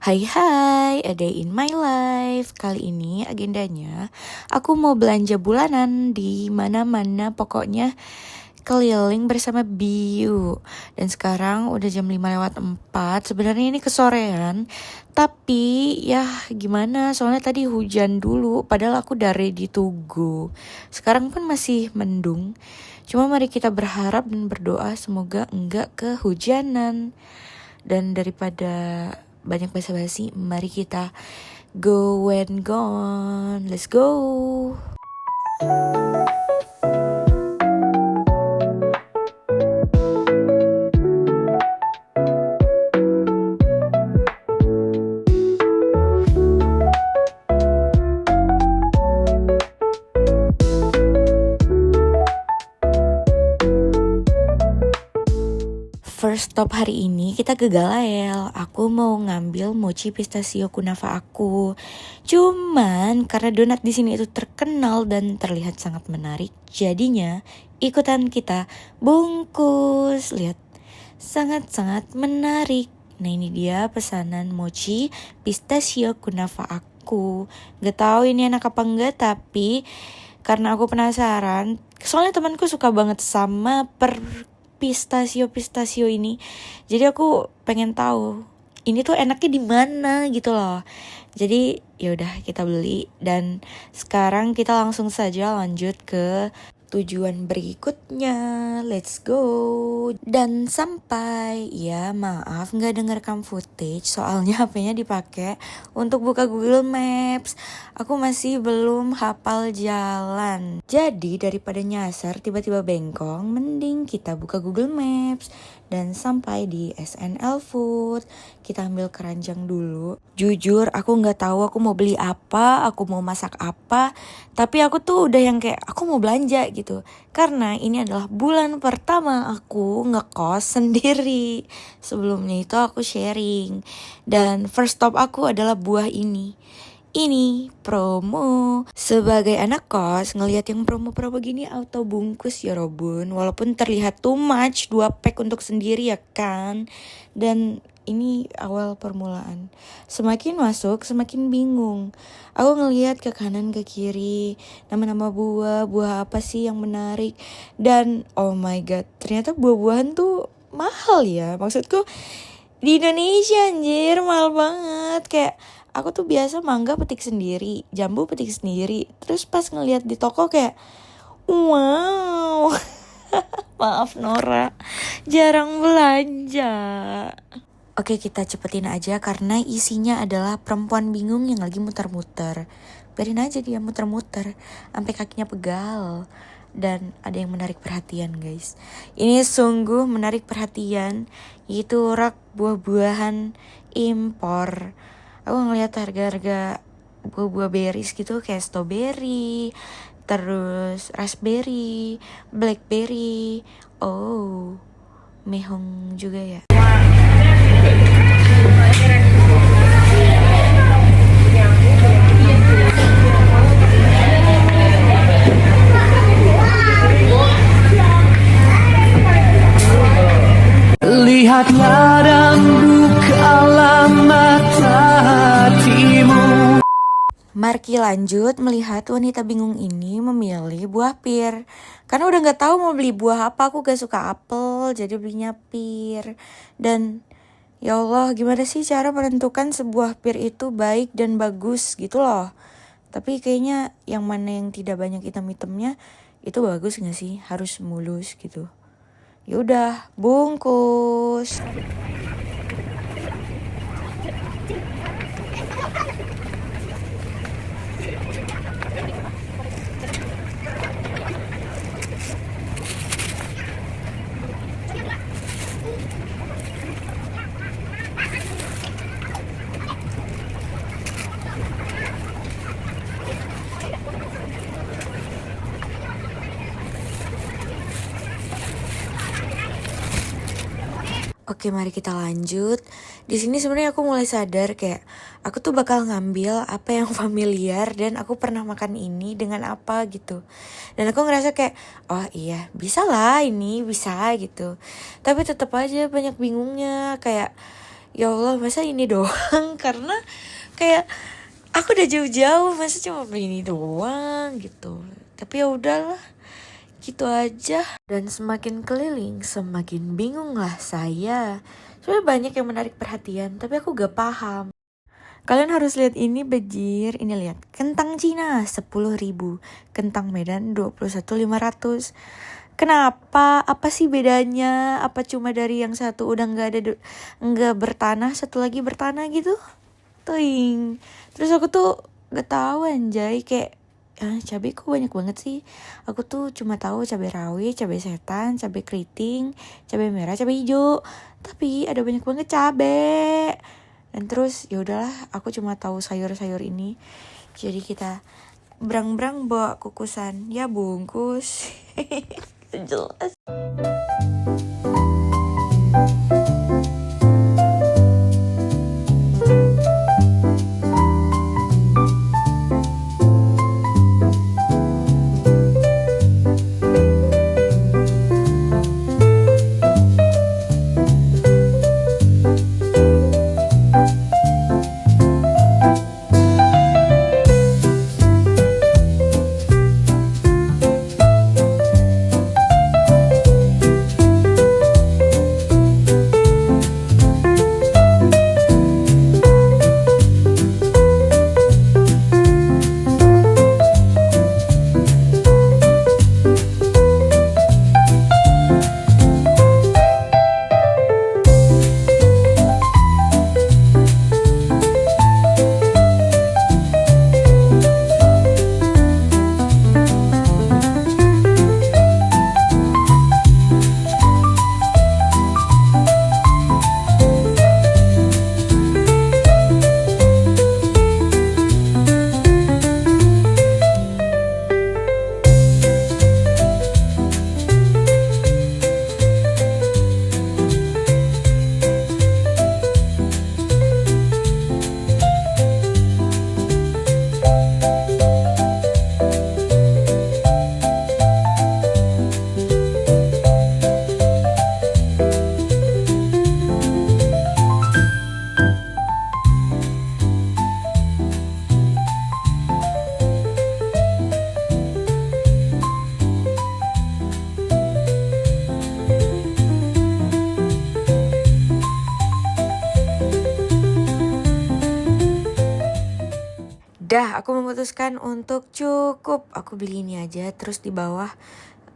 Hai hai, a day in my life. Kali ini agendanya aku mau belanja bulanan di mana-mana, pokoknya keliling bersama Biu. Dan sekarang udah jam 5:04. Sebenarnya ini kesorean, tapi ya gimana, soalnya tadi hujan dulu padahal aku udah ready to go. Sekarang pun masih mendung. Cuma mari kita berharap dan berdoa semoga enggak kehujanan. Dan daripada banyak basa-basi, mari kita go and gone. Let's go. First stop hari ini kita ke Galael. Aku mau ngambil mochi pistachio kunafa aku. Cuman karena donat di sini itu terkenal dan terlihat sangat menarik, jadinya ikutan kita bungkus. Lihat, sangat-sangat menarik. Nah, ini dia pesanan mochi pistachio kunafa aku. Gak tahu ini enak apa enggak, tapi karena aku penasaran, soalnya temanku suka banget sama pistachio ini, jadi aku pengen tahu ini tuh enaknya di mana gitu loh. Jadi ya udah, kita beli dan sekarang kita langsung saja lanjut ke tujuan berikutnya. Let's go. Dan sampai, ya maaf nggak dengarkan footage soalnya HP-nya dipakai untuk buka Google Maps. Aku masih belum hafal jalan. Jadi daripada nyasar tiba-tiba bengkong, mending kita buka Google Maps. Dan sampai di SNL Food, kita ambil keranjang dulu. Jujur aku nggak tahu aku mau beli apa, aku mau masak apa, tapi aku tuh udah yang kayak aku mau belanja gitu. Karena ini adalah bulan pertama aku ngekos sendiri. Sebelumnya itu aku sharing. Dan first stop aku adalah buah ini. Ini promo. Sebagai anak kos, ngelihat yang promo-promo gini auto bungkus ya Robun. Walaupun terlihat too much, 2 pack untuk sendiri ya kan. Dan ini awal permulaan. Semakin masuk, semakin bingung. Aku ngelihat ke kanan ke kiri, nama-nama buah apa sih yang menarik. Dan oh my god, ternyata buah-buahan tuh mahal ya. Maksudku di Indonesia anjir, mahal banget. Kayak aku tuh biasa mangga petik sendiri, jambu petik sendiri. Terus pas ngeliat di toko kayak wow. Maaf Nora, jarang belanja. Oke, kita cepetin aja karena isinya adalah perempuan bingung yang lagi muter-muter. Biarin aja dia muter-muter sampai kakinya pegal. Dan ada yang menarik perhatian guys. Ini sungguh menarik perhatian, yaitu rak buah-buahan impor. Aku ngeliat harga-harga buah-buah berries gitu, kayak strawberry, terus raspberry, blackberry. Oh, mehong juga ya. Lihatlah dan bukalah mata hatimu. Marki lanjut melihat wanita bingung ini memilih buah pir. Karena udah gak tahu mau beli buah apa, aku gak suka apel, jadi belinya pir. Dan ya Allah, gimana sih cara menentukan sebuah pir itu baik dan bagus gitu loh. Tapi kayaknya yang mana yang tidak banyak item-itemnya itu bagus gak sih? Harus mulus gitu. Ya udah, bungkus. Oke, mari kita lanjut. Di sini sebenarnya aku mulai sadar kayak aku tuh bakal ngambil apa yang familiar dan aku pernah makan ini dengan apa gitu. Dan aku ngerasa kayak oh iya, bisa lah ini, bisa gitu. Tapi tetap aja banyak bingungnya, kayak ya Allah masa ini doang. Karena kayak aku udah jauh-jauh, masa cuma beli ini doang gitu. Tapi ya udahlah, gitu aja. Dan semakin keliling semakin bingung lah saya. Soalnya banyak yang menarik perhatian, tapi aku gak paham. Kalian harus lihat ini bejir. Ini lihat, kentang Cina 10.000, kentang Medan 21.500. Kenapa? Apa sih bedanya? Apa cuma dari yang satu udah nggak bertanah, satu lagi bertanah gitu? Ting. Terus aku tuh gak tahu anjay, kayak cabai kok banyak banget sih. Aku tuh cuma tahu cabai rawit, cabai setan, cabai keriting, cabai merah, cabai hijau. Tapi ada banyak banget cabai. Dan terus ya udahlah, aku cuma tahu sayur-sayur ini. Jadi kita berang-berang bawa kukusan, ya bungkus. Jelas. Dah, aku memutuskan untuk cukup. Aku beli ini aja, terus di bawah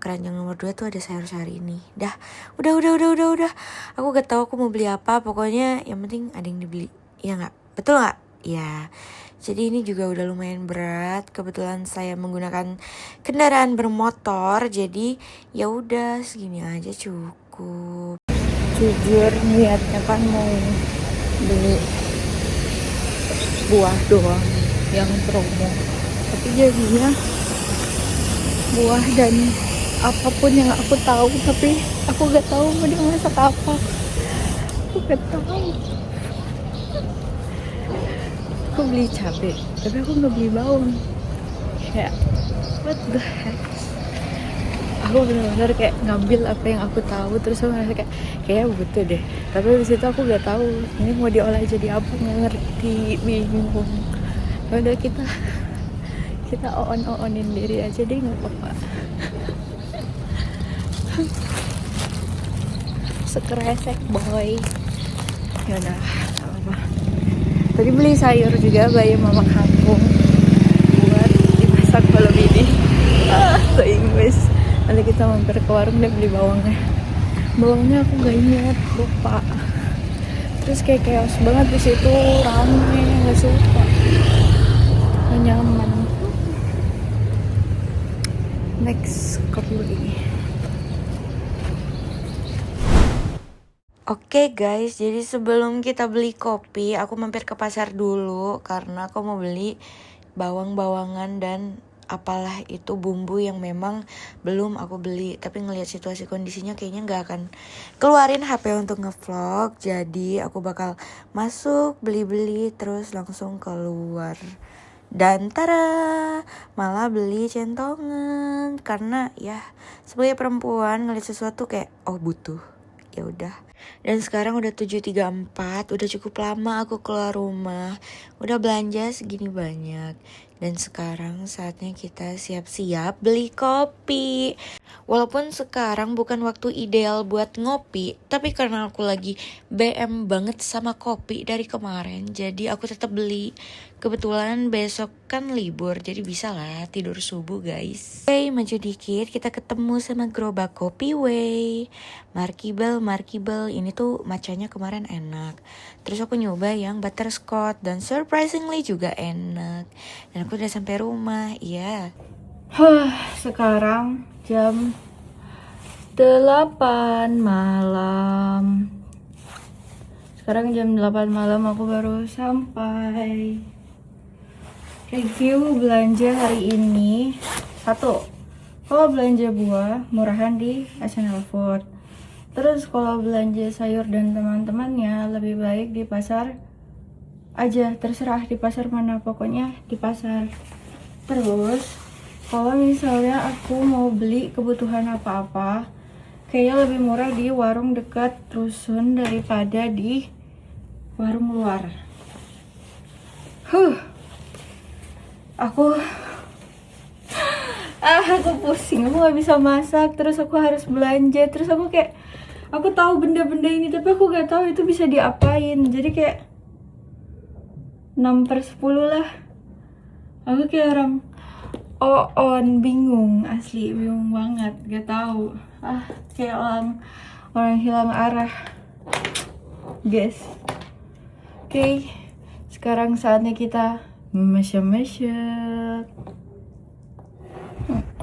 keranjang nomor 2 tuh ada sayur-sayur ini. Dah, udah. Aku gak tahu aku mau beli apa, pokoknya yang penting ada yang dibeli. Iya nggak? Betul nggak? Ya. Jadi ini juga udah lumayan berat. Kebetulan saya menggunakan kendaraan bermotor, jadi ya udah segini aja cukup. Jujur niatnya kan mau beli buah doang yang promo, tapi jadinya buah dan apapun yang aku tahu, tapi aku gak tahu mau dimasak apa. Aku gak tahu. Aku beli cabai, tapi aku gak beli bawang. Kayak what the heck. Aku benar-benar kayak ngambil apa yang aku tahu, terus aku ngerasa kayak butuh deh. Tapi habis itu aku gak tahu ini mau diolah jadi apa, nggak ngerti, bingung. Ya udah kita oon-oonin diri aja deh, nggak apa-apa. Sekresek boy. Ya udah, nggak apa-apa. Tadi beli sayur juga, bayam mama kampung buat dimasak malam ini. So Inggris. Nanti kita mampir ke warung deh beli bawangnya. Bawangnya aku gak ingat, lupa. Terus kayak chaos banget di situ, rame, nggak suka, nggak nyaman. Next, kopi beli. Oke guys, jadi sebelum kita beli kopi, aku mampir ke pasar dulu karena aku mau beli bawang-bawangan dan apalah itu bumbu yang memang belum aku beli. Tapi ngelihat situasi kondisinya kayaknya gak akan keluarin HP untuk ngevlog, jadi aku bakal masuk beli-beli terus langsung keluar. Dan tara, malah beli centongan karena ya sebagai perempuan ngeliat sesuatu kayak oh butuh. ya udah. Dan sekarang udah 7.34, udah cukup lama aku keluar rumah, udah belanja segini banyak. Dan sekarang saatnya kita siap-siap beli kopi. Walaupun sekarang bukan waktu ideal buat ngopi, tapi karena aku lagi BM banget sama kopi dari kemarin, jadi aku tetap beli. Kebetulan besok kan libur, jadi bisa lah tidur subuh guys. Oke, maju dikit, kita ketemu sama gerobak kopi way. Markibel, ini tuh macanya kemarin enak. Terus aku nyoba yang butterscotch dan surprisingly juga enak. Dan aku udah sampai rumah, iya. Sekarang jam 8 malam. Sekarang jam 8 malam aku baru sampai. Review belanja hari ini. 1. Kalau belanja buah murahan di SNL Food. Terus kalau belanja sayur dan teman-temannya lebih baik di pasar aja, terserah di pasar mana, pokoknya di pasar. Terus kalau misalnya aku mau beli kebutuhan apa-apa, kayaknya lebih murah di warung dekat rusun daripada di warung luar. Aku pusing, aku gak bisa masak, terus aku harus belanja, terus aku kayak, aku tahu benda-benda ini tapi aku gak tahu itu bisa diapain, jadi kayak 6/10 lah. Aku kayak orang bingung, asli bingung banget, gak tahu. Kayak orang hilang arah, guys. Oke, sekarang saatnya kita masak.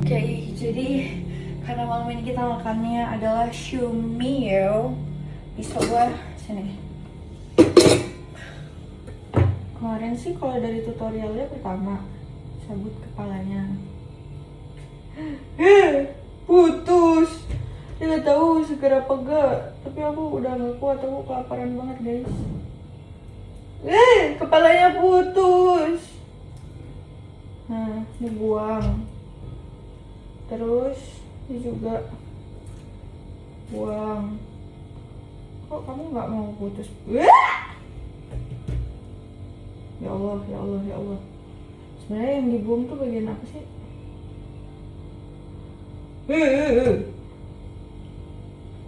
Oke, jadi karena malam ini kita makannya adalah shumio. Bisa gua sini. Kemarin sih kalau dari tutorialnya pertama sabut kepalanya. Putus. Tidak tahu segera apa enggak, tapi aku udah gak kuat, aku kelaparan banget guys. Kepalanya putus. Nah, dibuang. Terus ini juga buang. Kok kamu nggak mau putus? Ya Allah, ya Allah, ya Allah. Sebenarnya yang dibuang tuh bagian apa sih?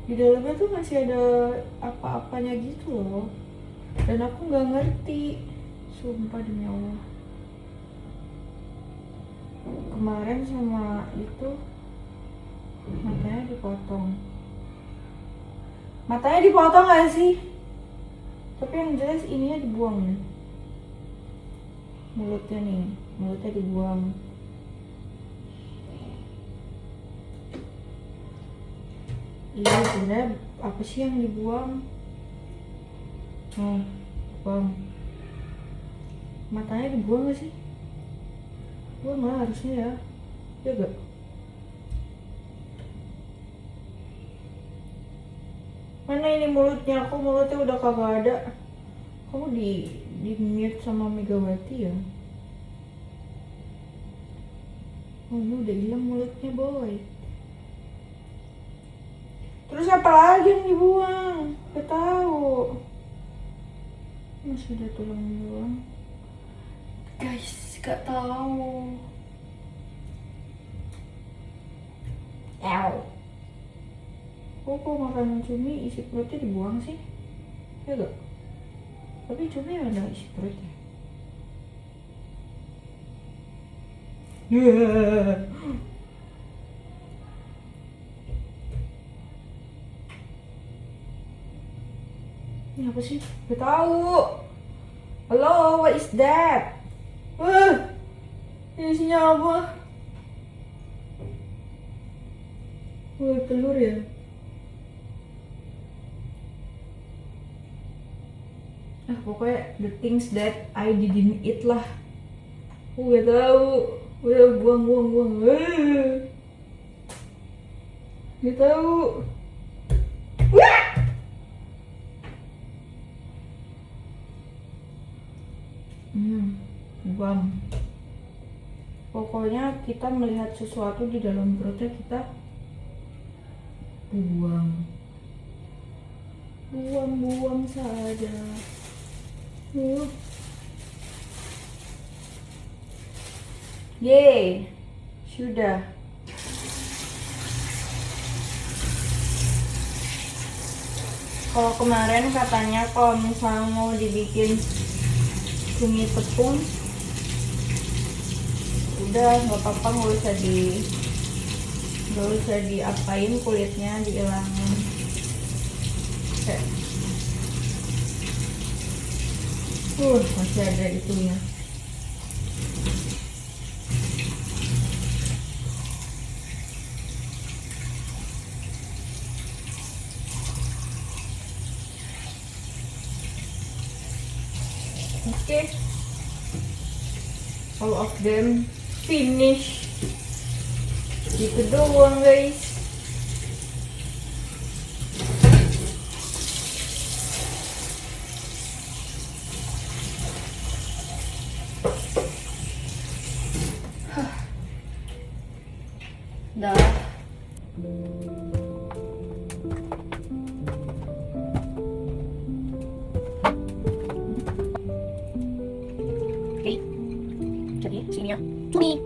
Di dalamnya tuh masih ada apa-apanya gitu loh. Dan aku nggak ngerti. Sumpah demi Allah. Kemarin sama itu matanya dipotong gak sih? Tapi yang jelas ininya dibuang nih. Mulutnya dibuang. Iya sebenarnya apa sih yang dibuang? Buang. Matanya dibuang gak sih? Buang lah harusnya ya. Ya gak? Mana ini mulutnya? Aku mulutnya udah kagak ada. Kamu di mute sama Megawati ya? Oh ini udah hilang mulutnya boy. Terus apa lagi yang dibuang? Gak tahu. Masih ada tulang doang. Guys, gak tahu. Kok makan cumi isi perutnya dibuang sih? Ya gak? Tapi cumi ada isi perutnya. Ini apa sih? Gak tahu. Hello, what is that? Ini isinya apa? Telur ya? Pokoknya the things that I didn't eat lah. Aku gak tahu. Udah buang. Gak tahu. Buang. Pokoknya kita melihat sesuatu di dalam perutnya kita buang. buang-buang saja. Yeay, sudah. Kalau kemarin katanya kalau misalnya mau dibikin cumi tepung, udah nggak apa-apa, nggak usah diapain, kulitnya dihilangin. Masih ada itunya. Okay, all of them finish. Gitu doang guys. Dah. Jadi sini ya, cumi.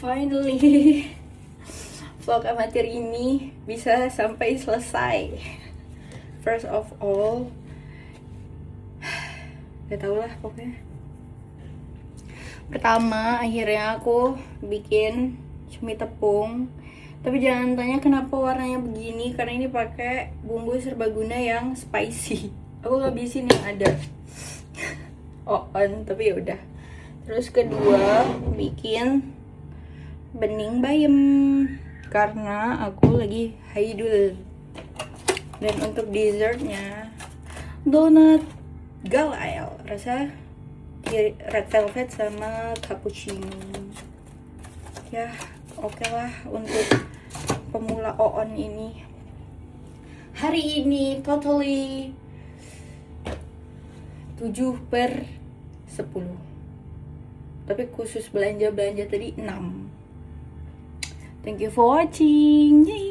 Finally, vlog amatir ini bisa sampai selesai. First of all, gak tau lah pokoknya. Pertama, akhirnya aku bikin cumi tepung. Tapi jangan tanya kenapa warnanya begini, karena ini pakai bumbu serbaguna yang spicy. Aku ngabisin yang ada. Tapi ya udah. Terus kedua, bikin bening bayam karena aku lagi haidul. Dan untuk dessertnya donat galail rasa red velvet sama cappuccino. Ya oke lah untuk pemula OON ini. Hari ini totally 7/10, tapi khusus belanja tadi 6. Thank you for watching. Yay.